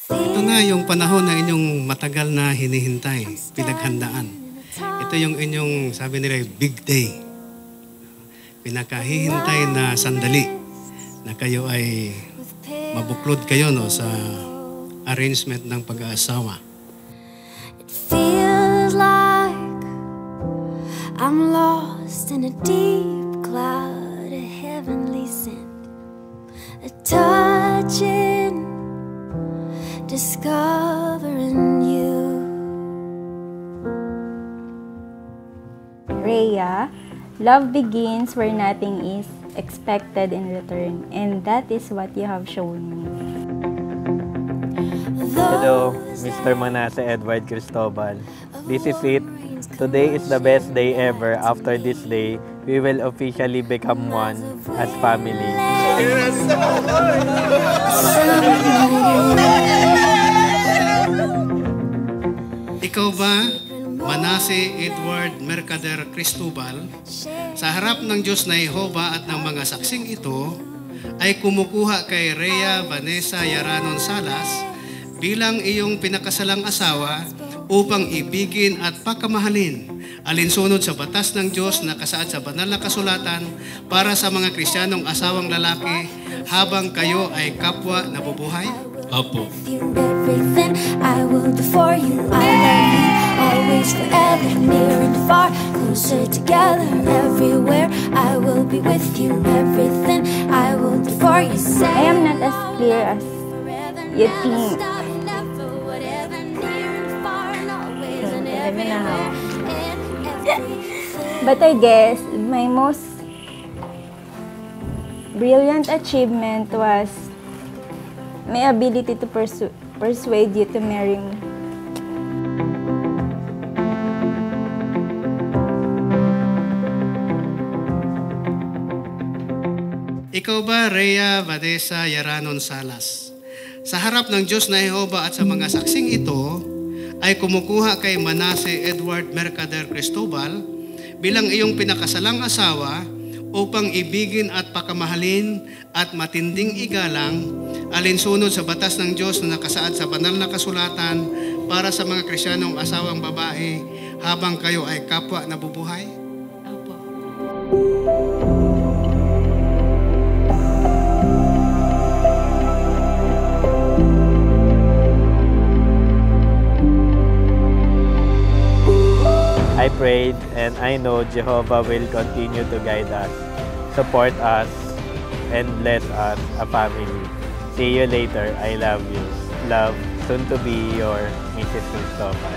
Ito na yung panahon na inyong matagal na hinihintay, pinaghandaan. Ito yung inyong, sabi nila, big day. Pinakahihintay na sandali na kayo ay mabuklod kayo no, sa arrangement ng pag-aasawa. It feels like I'm lost in a deep cloud, a heavenly scent, a touching, discovering you. Rhea, love begins where nothing is expected in return, and that is what you have shown me. Hello, Mr. Manase Edward Cristobal. This is it. Today is the best day ever. After this day, we will officially become one as family. Ikaw ba, Manase Edward Mercader Cristobal, sa harap ng Diyos na Jehova at ng mga saksing ito, ay kumukuha kay Rhea Vanessa Yaranon Salas bilang iyong pinakasalang asawa upang ibigin at pakamahalin alinsunod sa batas ng Diyos na kasaad sa banal na kasulatan para sa mga Kristiyanong asawang lalaki habang kayo ay kapwa nabubuhay? Opo. Everything I will do for you, I love you always, forever, near and far, closer together, everywhere. I will be with you, everything I will do for you. I am not as clear as you think. But I guess my most brilliant achievement was my ability to persuade you to marry me. Ikaw ba, Rhea Vanessa Yaranon Salas, sa harap ng Diyos na Jehova at sa mga saksing ito, ay kumukuha kay Manase Edward Mercader Cristobal bilang iyong pinakasalang asawa upang ibigin at pakamahalin at matinding igalang alinsunod sa batas ng Diyos na nakasaad sa banal na kasulatan para sa mga Kristiyanong asawang babae habang kayo ay kapwa nabubuhay? Opo. I prayed and I know Jehovah will continue to guide us, support us, and bless us, a family. See you later. I love you. Love, soon to be your Mrs. Cristobal.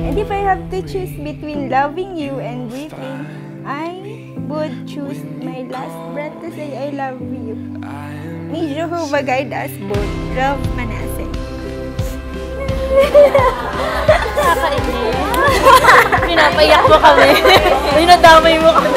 And if I have to choose between loving you and breathing, I would choose my last breath to say I love you. May Jehovah guide us both. Love, Manase. Nakakainis. Pinapaiyak mo kami. Pinadamay mo kami.